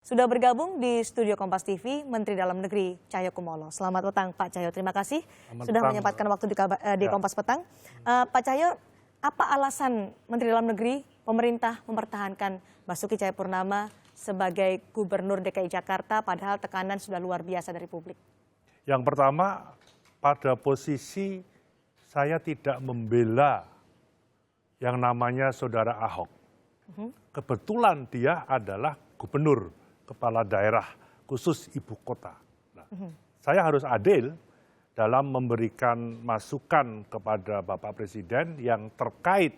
Sudah bergabung di studio Kompas TV, Menteri Dalam Negeri Cahyokumolo. Selamat petang Pak Cahyo, terima kasih sudah menyempatkan waktu di Kompas Petang. Pak Cahyo, apa alasan Menteri Dalam Negeri, pemerintah mempertahankan Basuki Cahayapurnama sebagai Gubernur DKI Jakarta padahal tekanan sudah luar biasa dari publik? Yang pertama, pada posisi saya tidak membela yang namanya Saudara Ahok. Kebetulan dia adalah gubernur, kepala daerah khusus ibu kota. Nah, saya harus adil dalam memberikan masukan kepada Bapak Presiden yang terkait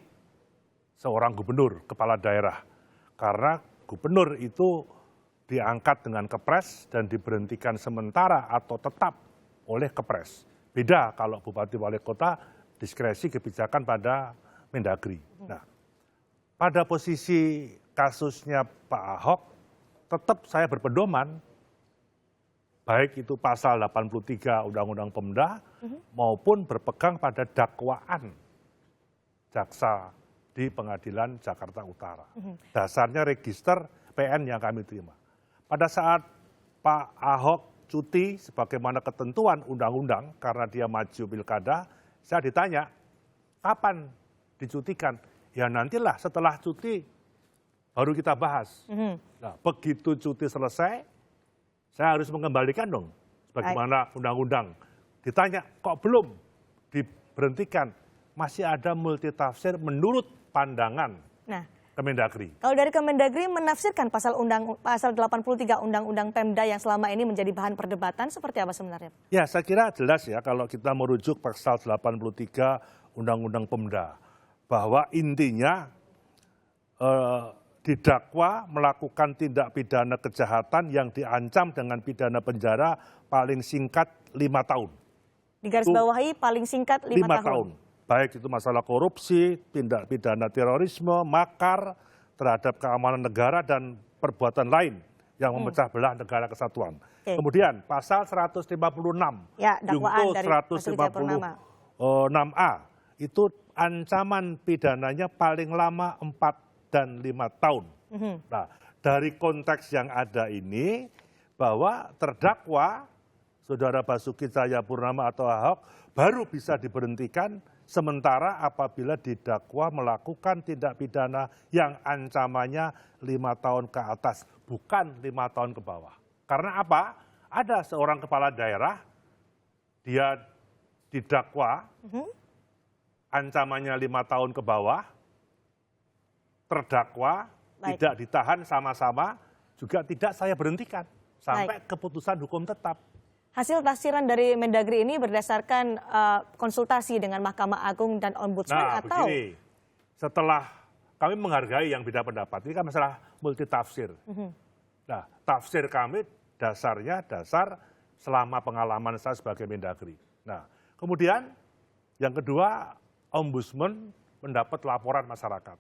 seorang gubernur, kepala daerah. Karena gubernur itu diangkat dengan kepres dan diberhentikan sementara atau tetap oleh kepres. Beda kalau bupati wali kota diskresi kebijakan pada Mendagri. Nah, pada posisi kasusnya Pak Ahok, tetap saya berpedoman, baik itu pasal 83 Undang-Undang Pemda, maupun berpegang pada dakwaan jaksa di Pengadilan Jakarta Utara. Dasarnya register PN yang kami terima. Pada saat Pak Ahok cuti sebagaimana ketentuan undang-undang karena dia maju pilkada, saya ditanya, kapan dicutikan? Ya nantilah setelah cuti baru kita bahas. Nah, begitu cuti selesai, saya harus mengembalikan dong, sebagaimana undang-undang. Ditanya, kok belum diberhentikan? Masih ada multitafsir menurut pandangan Kemendagri. Kalau dari Kemendagri menafsirkan pasal 83 Undang-Undang Pemda yang selama ini menjadi bahan perdebatan, seperti apa sebenarnya? Ya, saya kira jelas ya kalau kita merujuk pasal 83 Undang-Undang Pemda, bahwa intinya didakwa melakukan tindak pidana kejahatan yang diancam dengan pidana penjara paling singkat 5 tahun. Digarisbawahi paling singkat 5 tahun. Baik itu masalah korupsi, tindak pidana terorisme, makar terhadap keamanan negara dan perbuatan lain yang memecah belah negara kesatuan. Kemudian pasal 156, ya, dakwaan dari 156A itu ancaman pidananya paling lama 4 dan 5 tahun. Nah, dari konteks yang ada ini, bahwa terdakwa, Saudara Basuki Cahayapurnama atau Ahok, baru bisa diberhentikan sementara apabila didakwa melakukan tindak pidana yang ancamannya 5 tahun ke atas, bukan 5 tahun ke bawah. Karena apa? Ada seorang kepala daerah, dia didakwa, ancamannya 5 tahun ke bawah, terdakwa, tidak ditahan sama-sama, juga tidak saya berhentikan sampai keputusan hukum tetap. Hasil tafsiran dari Mendagri ini berdasarkan konsultasi dengan Mahkamah Agung dan Ombudsman atau? Begini, setelah kami menghargai yang beda pendapat, ini kan masalah multitafsir. Nah, tafsir kami dasarnya dasar selama pengalaman saya sebagai Mendagri. Nah, kemudian yang kedua, Ombudsman mendapat laporan masyarakat.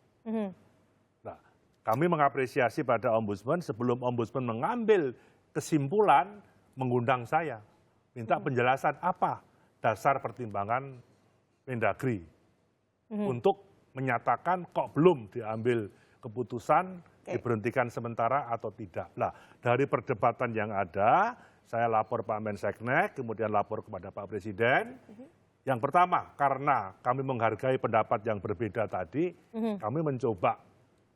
Nah, kami mengapresiasi pada Ombudsman sebelum Ombudsman mengambil kesimpulan, mengundang saya, minta penjelasan apa dasar pertimbangan Mendagri untuk menyatakan kok belum diambil keputusan diberhentikan sementara atau tidak. Nah, dari perdebatan yang ada, saya lapor Pak Menseknek, kemudian lapor kepada Pak Presiden. Yang pertama, karena kami menghargai pendapat yang berbeda tadi, kami mencoba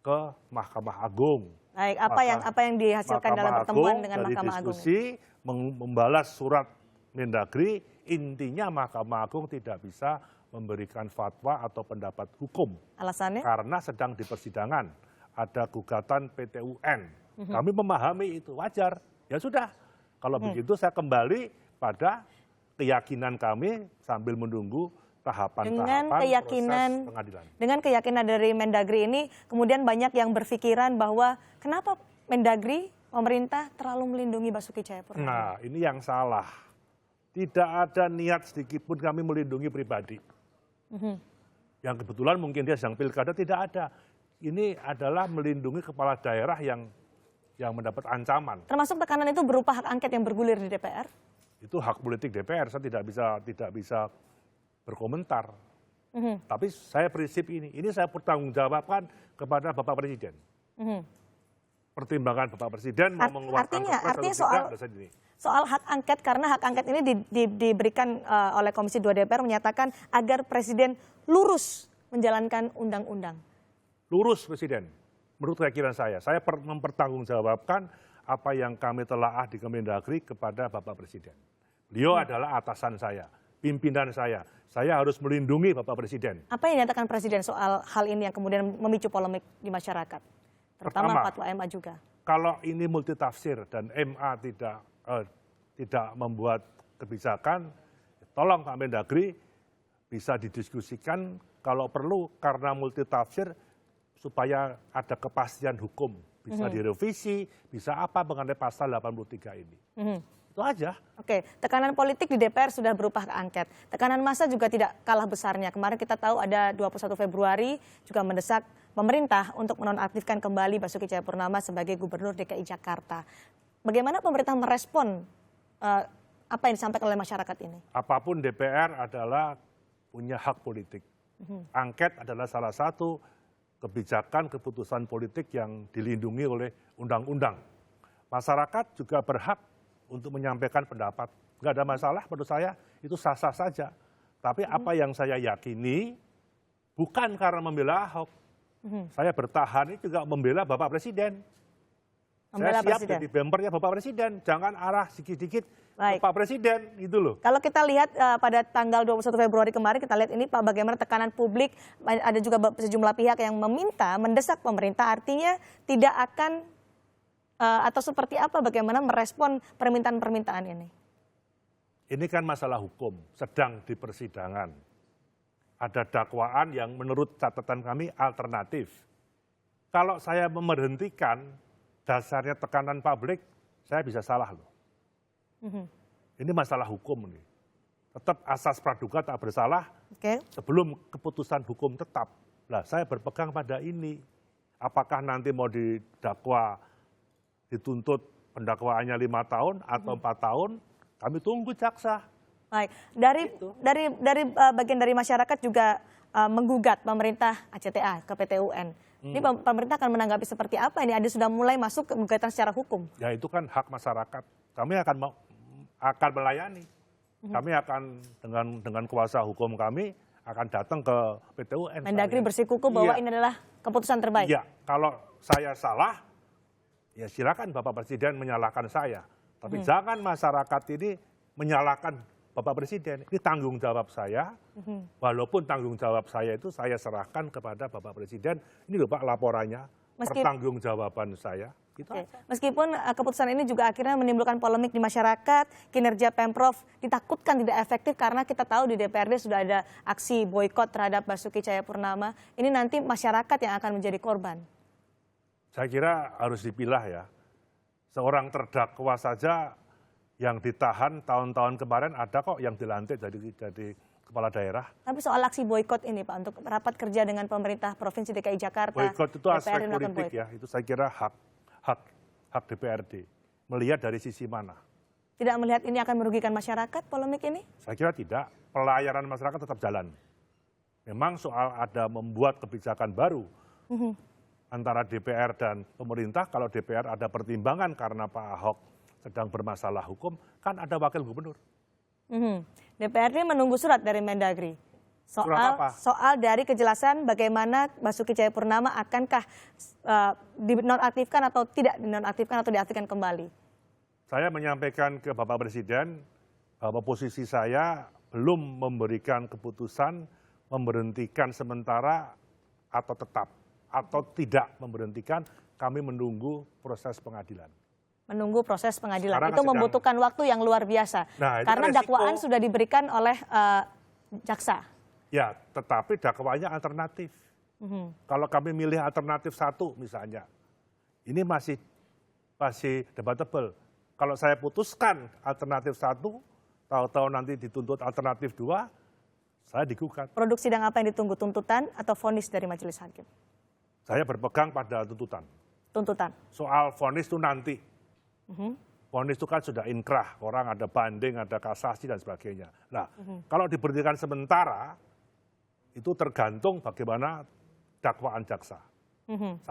ke Mahkamah Agung. Baik, apa yang dihasilkan dalam pertemuan dengan Mahkamah Agung? Diskusi, membalas surat Mendagri, intinya Mahkamah Agung tidak bisa memberikan fatwa atau pendapat hukum. Alasannya? Karena sedang di persidangan, ada gugatan PT UN. Kami memahami itu, wajar. Ya sudah, kalau begitu saya kembali pada keyakinan kami sambil menunggu tahapan-tahapan proses pengadilan. Dengan keyakinan dari Mendagri ini, kemudian banyak yang berpikiran bahwa kenapa Mendagri, pemerintah terlalu melindungi Basuki Cahayapurnama? Nah, ini yang salah. Tidak ada niat sedikit pun kami melindungi pribadi. Yang kebetulan mungkin dia sedang pilkada, tidak ada. Ini adalah melindungi kepala daerah yang mendapat ancaman. Termasuk tekanan itu berupa hak angket yang bergulir di DPR? Itu hak politik DPR, saya tidak bisa berkomentar. Tapi saya prinsip ini saya bertanggung jawabkan kepada Bapak Presiden. pertimbangan Bapak Presiden mau mengeluarkan artinya soal hak angket, karena hak angket ini diberikan oleh Komisi 2 DPR menyatakan agar Presiden lurus menjalankan undang-undang. Lurus Presiden, menurut keyakinan saya mempertanggungjawabkan apa yang kami telaah di Kemendagri kepada Bapak Presiden. Beliau adalah atasan saya, pimpinan saya harus melindungi Bapak Presiden. Apa yang dinyatakan Presiden soal hal ini yang kemudian memicu polemik di masyarakat? Terutama fatwa MA juga. Kalau ini multitafsir dan MA tidak membuat kebijakan, tolong Pak Mendagri bisa didiskusikan kalau perlu karena multitafsir supaya ada kepastian hukum. Bisa direvisi, bisa apa mengenai pasal 83 ini. Itu aja. Oke, tekanan politik di DPR sudah berubah ke angket. Tekanan massa juga tidak kalah besarnya. Kemarin kita tahu ada 21 Februari juga mendesak pemerintah untuk menonaktifkan kembali Basuki Cahayapurnama sebagai Gubernur DKI Jakarta. Bagaimana pemerintah merespon apa yang disampaikan oleh masyarakat ini? Apapun DPR adalah punya hak politik. Angket adalah salah satu kebijakan keputusan politik yang dilindungi oleh undang-undang. Masyarakat juga berhak untuk menyampaikan pendapat. Nggak ada masalah menurut saya, itu sah-sah saja. Tapi apa yang saya yakini bukan karena membela Ahok. Saya bertahan ini juga membela Bapak Presiden. Saya siap jadi bempernya Bapak Presiden. Jangan arah sedikit-sedikit Bapak Presiden, gitu loh. Kalau kita lihat pada tanggal 21 Februari kemarin, kita lihat ini Pak bagaimana tekanan publik, ada juga sejumlah pihak yang meminta, mendesak pemerintah, artinya tidak akan atau seperti apa bagaimana merespon permintaan-permintaan ini? Ini kan masalah hukum, sedang di persidangan. Ada dakwaan yang menurut catatan kami alternatif. Kalau saya memberhentikan dasarnya tekanan publik, saya bisa salah loh. Ini masalah hukum nih. Tetap asas praduga tak bersalah sebelum keputusan hukum tetap. Lah saya berpegang pada ini. Apakah nanti mau didakwa dituntut pendakwaannya 5 tahun atau 4 tahun, kami tunggu jaksa. Baik, dari bagian dari masyarakat juga menggugat pemerintah ACTA ke PT UN. Ini pemerintah akan menanggapi seperti apa ini? Ada sudah mulai masuk ke gugatan secara hukum. Ya itu kan hak masyarakat. Kami akan melayani. Kami akan dengan kuasa hukum kami akan datang ke PT UN. Mendagri bersikukuh bahwa ini adalah keputusan terbaik. Iya, kalau saya salah, ya silakan Bapak Presiden menyalahkan saya. Tapi jangan masyarakat ini menyalahkan Bapak Presiden. Ini tanggung jawab saya, walaupun tanggung jawab saya itu saya serahkan kepada Bapak Presiden. Ini loh Pak laporannya, pertanggung jawaban saya. Gitu aja. Meskipun keputusan ini juga akhirnya menimbulkan polemik di masyarakat, kinerja Pemprov ditakutkan tidak efektif karena kita tahu di DPRD sudah ada aksi boikot terhadap Basuki Cahayapurnama. Ini nanti masyarakat yang akan menjadi korban. Saya kira harus dipilah ya. Seorang terdakwa saja yang ditahan tahun-tahun kemarin ada kok yang dilantik jadi kepala daerah. Tapi soal aksi boikot ini Pak, untuk rapat kerja dengan pemerintah Provinsi DKI Jakarta. Boikot itu aspek politik ya, itu saya kira hak DPRD. Melihat dari sisi mana? Tidak melihat ini akan merugikan masyarakat, polemik ini? Saya kira tidak, pelayanan masyarakat tetap jalan. Memang soal ada membuat kebijakan baru antara DPR dan pemerintah, kalau DPR ada pertimbangan karena Pak Ahok sedang bermasalah hukum, kan ada wakil gubernur. DPRD menunggu surat dari Mendagri soal dari kejelasan bagaimana Basuki Cahayapurnama akankah dinonaktifkan atau tidak dinonaktifkan atau diaktifkan kembali. Saya menyampaikan ke Bapak Presiden bahwa posisi saya belum memberikan keputusan memberhentikan sementara atau tetap atau tidak memberhentikan, kami menunggu proses pengadilan. Menunggu proses pengadilan. Sekarang itu membutuhkan waktu yang luar biasa. Nah, karena dakwaan sudah diberikan oleh jaksa. Ya, tetapi dakwaannya alternatif. Kalau kami milih alternatif 1 misalnya, ini masih debatable. Kalau saya putuskan alternatif 1, tahu-tahu nanti dituntut alternatif 2, saya digugat. Produk sidang apa yang ditunggu, tuntutan atau vonis dari majelis hakim? Saya berpegang pada tuntutan. Tuntutan. Soal vonis itu nanti. Vonis itu kan sudah inkrah, orang ada banding, ada kasasi dan sebagainya. Nah, kalau diberhentikan sementara, itu tergantung bagaimana dakwaan jaksa. 1.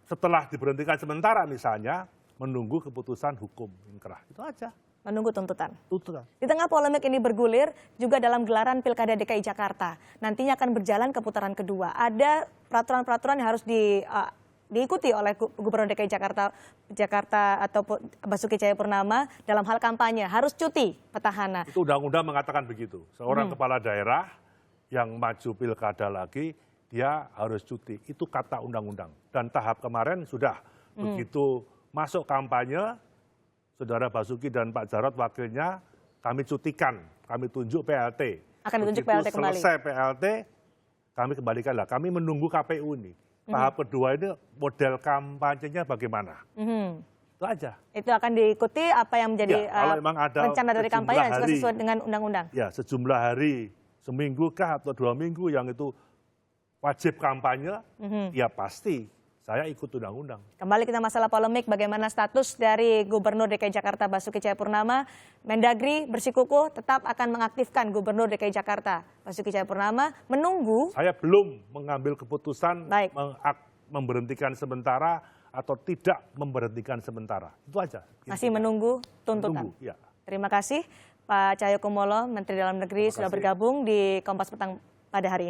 setelah diberhentikan sementara misalnya, menunggu keputusan hukum inkrah. Itu aja. Menunggu tuntutan. Tuntutan. Di tengah polemik ini bergulir, juga dalam gelaran Pilkada DKI Jakarta. Nantinya akan berjalan ke putaran kedua. Ada peraturan-peraturan yang harus diikuti oleh Gubernur DKI Jakarta atau Basuki Cahayapurnama dalam hal kampanye. Harus cuti petahana. Itu undang-undang mengatakan begitu. Seorang kepala daerah yang maju pilkada lagi, dia harus cuti. Itu kata undang-undang. Dan tahap kemarin sudah begitu masuk kampanye, Saudara Basuki dan Pak Jarod wakilnya kami cutikan, kami tunjuk PLT. Akan ditunjuk PLT kembali. Selesai PLT, kami kembalikan lah. Kami menunggu KPU ini. Tahap kedua ini model kampanyenya bagaimana? Itu aja. Itu akan diikuti apa yang menjadi kalau memang ada rencana dari kampanye yang juga sesuai dengan undang-undang. Ya, sejumlah hari, seminggu kah atau 2 minggu yang itu wajib kampanye, ya pasti saya ikut undang-undang. Kembali kita masalah polemik bagaimana status dari Gubernur DKI Jakarta Basuki Cahayapurnama. Mendagri bersikukuh tetap akan mengaktifkan Gubernur DKI Jakarta Basuki Cahayapurnama menunggu. Saya belum mengambil keputusan Baik. memberhentikan sementara atau tidak memberhentikan sementara. Itu aja. Masih menunggu tuntutan. Menunggu, ya. Terima kasih Pak Cahyokumolo, Menteri Dalam Negeri sudah bergabung di Kompas Petang pada hari ini.